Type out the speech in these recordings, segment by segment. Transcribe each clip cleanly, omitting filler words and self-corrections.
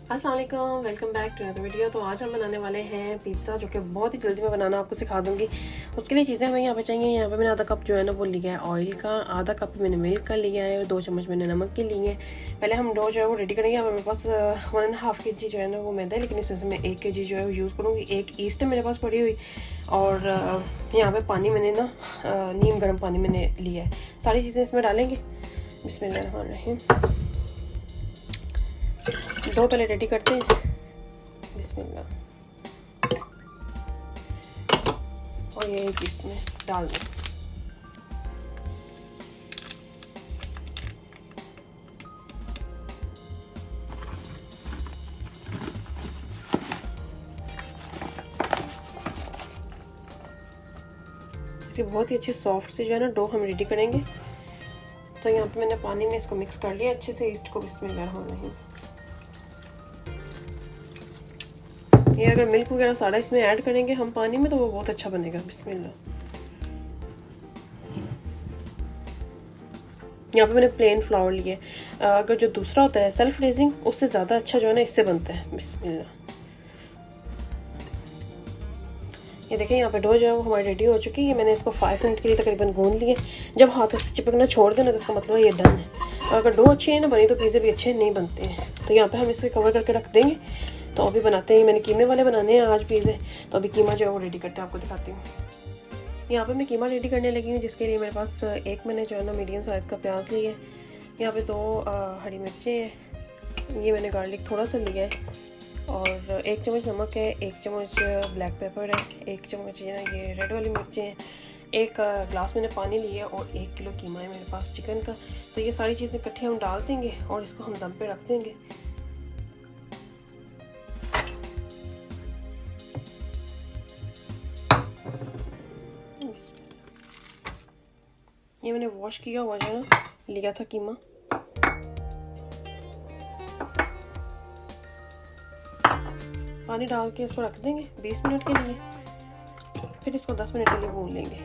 अस्सलाम वालेकुम, welcome back to another video. तो आज हम बनाने वाले हैं पिज़्ज़ा, जो कि बहुत ही जल्दी में बनाना आपको सिखा दूंगी। उसके लिए चीज़ें हमें यहाँ पे चाहिए। यहाँ पे मैंने आधा कप जो है ना वो लिया है ऑयल का, आधा कप मैंने मिल्क का लिया है और 2 चम्मच मैंने नमक के लिए हैं। पहले हम डो जो है वो रेडी करेंगे। अब मेरे पास 1.5 kg जो है ना वो मैदा है, लेकिन इसमें से मैं 1 kg जो है वो यूज़ करूँगी। एक ईस्ट है मेरे पास पड़ी हुई, और यहाँ पर पानी मैंने ना नीम गर्म पानी मैंने लिया है। सारी चीज़ें इसमें डालेंगे। बिस्मिल्लाहिर्रहमानिर्रहीम। डो पहले रेडी करते हैं। बिस्मिल्लाह। और ये एक इसमें डाल दें। इसे बहुत ही अच्छी सॉफ्ट से जो है ना डो हम रेडी करेंगे। तो यहाँ पे मैंने पानी में इसको मिक्स कर लिया अच्छे से ईस्ट को। बिस्मिल्लाह। ये अगर मिल्क वगैरह सारा इसमें ऐड करेंगे हम पानी में तो वो बहुत अच्छा बनेगा। बिस्मिल्लाह। यहाँ पे मैंने प्लेन फ्लावर लिए। अगर जो दूसरा होता है सेल्फ रेजिंग, उससे ज़्यादा अच्छा जो है ना इससे बनता है। बिस्मिल्लाह। ये देखें, यहाँ पे डो जो है वो हमारी रेडी हो चुकी है। मैंने इसको 5 मिनट के लिए तकरीबन गूंद लिए। जब हाथों से चिपकना छोड़ देना तो इसका मतलब ये डन है। और अगर डो अच्छी है ना बनी तो पिज़्ज़े भी अच्छे नहीं बनते हैं। तो यहाँ पे हम इसे कवर करके रख देंगे। तो अभी बनाते हैं। मैंने कीमे वाले बनाने हैं आज पिज़्ज़े, तो अभी कीमा जो है वो रेडी करते हैं, आपको दिखाती हूँ। यहाँ पे मैं कीमा रेडी करने लगी हूँ, जिसके लिए मेरे पास एक मैंने जो है ना मीडियम साइज़ का प्याज लिया है। यहाँ पे 2 हरी मिर्चें हैं। ये मैंने गार्लिक थोड़ा सा लिया है, और 1 चम्मच नमक है, 1 चम्मच ब्लैक पेपर है, 1 चम्मच ये ना ये रेड वाली मिर्चें हैं, 1 ग्लास मैंने पानी लिया है, और 1 किलो कीमा है मेरे पास चिकन का। तो ये सारी चीज़ें इकट्ठे हम डाल देंगे और इसको हम दम पे रख देंगे। ये मैंने वॉश किया हुआ जो है ना लिया था कीमा। पानी डाल के इसको रख देंगे 20 मिनट के लिए। फिर इसको 10 मिनट के लिए भून लेंगे।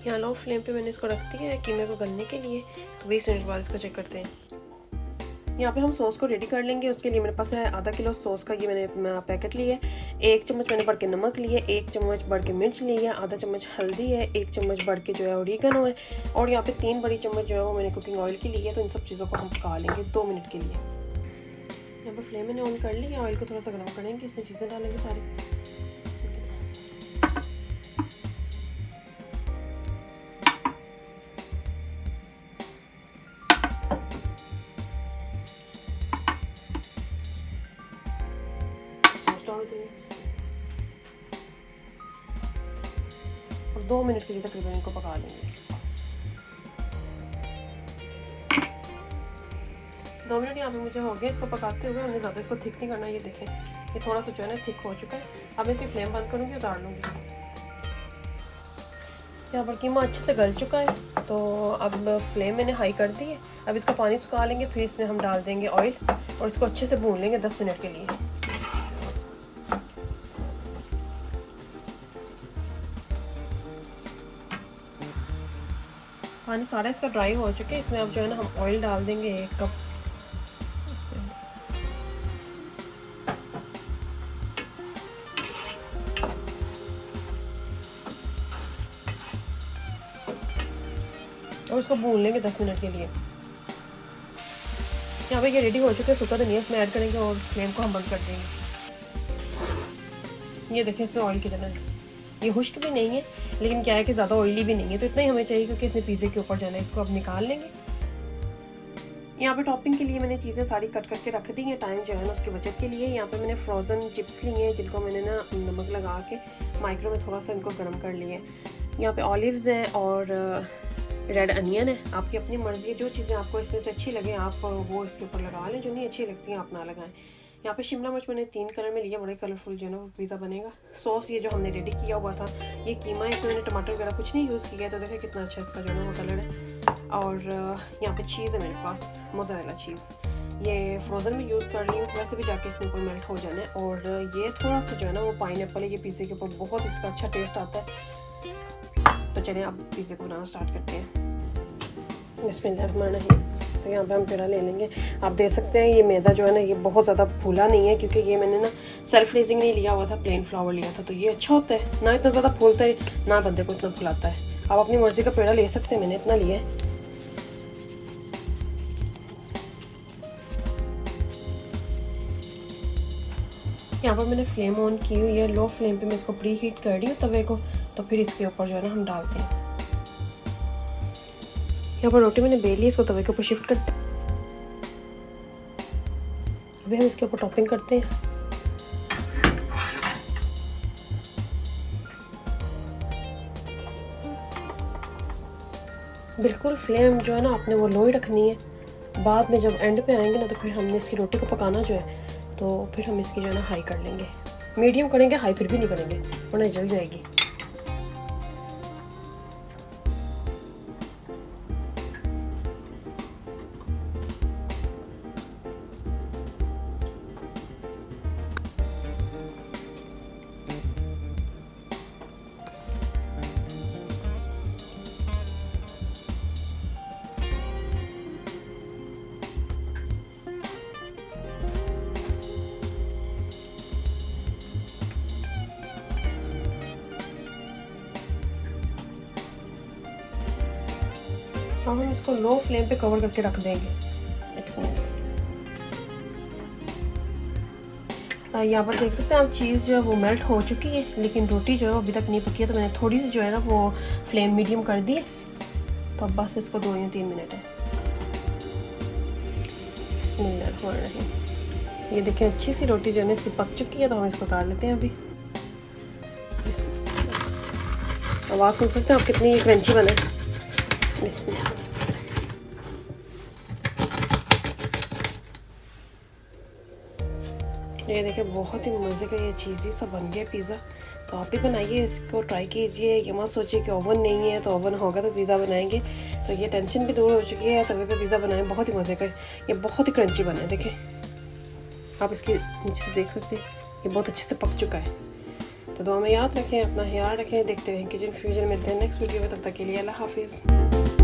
यहाँ लो फ्लेम पे मैंने इसको रख दिया है कीमे को गलने के लिए। 20 मिनट बाद इसको चेक करते हैं। यहाँ पे हम सॉस को रेडी कर लेंगे। उसके लिए मेरे पास है आधा किलो सॉस का ये मैंने पैकेट लिया है। 1 चम्मच मैंने बढ़ के नमक लिए, 1 चम्मच बढ़ के मिर्च ली है, आधा चम्मच हल्दी है, 1 चम्मच बढ़ के जो है ओरिगेनो है, और यहाँ पे 3 बड़ी चम्मच जो है वो मैंने कुकिंग ऑयल की ली है। तो इन सब चीज़ों को हम पका लेंगे 2 मिनट के लिए। यहाँ पर फ्लेम मैंने ऑन कर ली है। ऑयल को थोड़ा सा गर्म करेंगे, इसमें चीज़ें डालेंगे सारी। और 2 मिनट के लिए तकरीबन इनको पका लेंगे। 2 मिनट यहाँ पे मुझे हो गया इसको पकाते हुए। हमने ज़्यादा इसको थिक नहीं करना। ये देखें, ये थोड़ा सा जो है ना थिक हो चुका है। अब इसकी फ्लेम बंद करूँगी, उतार लूँगी। यहाँ पर कीमा अच्छे से गल चुका है, तो अब फ्लेम मैंने हाई कर दी है। अब इसका पानी सुखा लेंगे, फिर इसमें हम डाल देंगे ऑयल और इसको अच्छे से भून लेंगे 10 मिनट के लिए। पानी सारा इसका ड्राई हो चुका है। इसमें अब जो है ना हम ऑयल डाल देंगे 1 कप। और इसको भून लेंगे 10 मिनट के लिए। यहाँ पे ये रेडी हो चुके हैं। सूखा धनिया इसमें ऐड करेंगे और फ्लेम को हम बंद कर देंगे। ये देखें, इसमें ऑयल कितना है। ये खुश्क भी नहीं है, लेकिन क्या है कि ज़्यादा ऑयली भी नहीं है, तो इतना ही हमें चाहिए क्योंकि इसने पिज़्ज़े के ऊपर जाना है। इसको अब निकाल लेंगे। यहाँ पे टॉपिंग के लिए मैंने चीज़ें सारी कट करके रख दी हैं, टाइम जो है ना उसकी बचत के लिए। यहाँ पे मैंने फ्रोज़न चिप्स लिए हैं, जिनको मैंने ना नमक लगा के माइक्रो में थोड़ा सा इनको गर्म कर लिया है। यहाँ पे ऑलिव्स हैं और रेड अनियन है। आपकी अपनी मर्ज़ी है, जो चीज़ें आपको इसमें से अच्छी लगे आप वो इसके ऊपर लगा लें, जो नहीं अच्छी लगती हैं आप ना लगाएं। यहाँ पे शिमला मिर्च मैंने 3 कलर में लिया, बड़े कलरफुल जो है ना वो पिज़्ज़ा बनेगा। सॉस ये जो हमने रेडी किया हुआ था, ये कीमा, इसमें मैंने टमाटर वगैरह कुछ नहीं यूज़ किया है। तो देखिए कितना अच्छा इसका जो है ना वो कलर है। और यहाँ पे चीज़ है मेरे पास, मोज़रेला चीज़। ये फ्रोज़न में यूज़ कर रही हूँ, वैसे भी जाके इसमें ऊपर मेल्ट हो जाना है। और ये थोड़ा सा जो है ना वो पाइनएप्पल है। ये पिज़्ज़े के ऊपर बहुत इसका अच्छा टेस्ट आता है। तो चलिए अब पिज़्ज़े को बनाना स्टार्ट करते हैं। बिस्मिल्लाहिर्रहमानिर्रहीम। तो यहाँ पे हम पेड़ा ले लेंगे। आप देख सकते हैं ये मैदा जो है ना ये बहुत ज़्यादा फूला नहीं है, क्योंकि ये मैंने ना सेल्फ रेजिंग नहीं लिया हुआ था, प्लेन फ्लावर लिया था। तो ये अच्छा होता है, ना इतना ज़्यादा फूलता है ना बंदे को इतना फुलाता है। आप अपनी मर्ज़ी का पेड़ा ले सकते हैं, मैंने इतना लिया है। यहाँ पर मैंने फ्लेम ऑन की हुई है, लो फ्लेम पे मैं इसको प्री हीट कर रही हूँ तवे को। तो फिर इसके ऊपर जो है ना हम डालते हैं। यहाँ पर रोटी मैंने बेल ली, इसको तवे के ऊपर शिफ्ट करते हैं। अभी हम इसके ऊपर टॉपिंग करते हैं। बिल्कुल फ्लेम जो है ना आपने वो लो ही रखनी है। बाद में जब एंड पे आएंगे ना तो फिर हमने इसकी रोटी को पकाना जो है, तो फिर हम इसकी जो है ना हाई कर लेंगे। मीडियम करेंगे, हाई फिर भी नहीं करेंगे वरना जल जाएगी। अब हम इसको लो फ्लेम पे कवर करके रख देंगे। इसमें यहाँ पर देख सकते हैं आप, चीज़ जो है वो मेल्ट हो चुकी है, लेकिन रोटी जो है वो अभी तक नहीं पकी है। तो मैंने थोड़ी सी जो है ना वो फ्लेम मीडियम कर दी है। तो अब बस इसको 2 या 3 मिनट है। बिस्मिल्लाह। ये देखें अच्छी सी रोटी जो है ना इसकी पक चुकी है। तो हम इसको उतार लेते हैं। अभी आवाज़ सुन सकते हैं आप कितनी क्रंची बना है। ये देखिए बहुत ही मज़े का ये चीज़ी सा बन गया पिज़्ज़ा। तो आप भी बनाइए, इसको ट्राई कीजिए। ये मत सोचिए कि ओवन नहीं है, तो ओवन होगा तो पिज़्ज़ा बनाएंगे। तो ये टेंशन भी दूर हो चुकी है, तवे पे पिज़्ज़ा बनाएं, बहुत ही मज़े का। ये बहुत ही क्रंची बना है। देखें आप इसके नीचे से देख सकते हैं, ये बहुत अच्छे से पक चुका है। तो दुआ में याद रखें, अपना ख्याल रखें। देखते हैं किचन फ्यूजन, मिलते हैं नेक्स्ट वीडियो में। तब तक के लिए अल्लाह हाफिज़।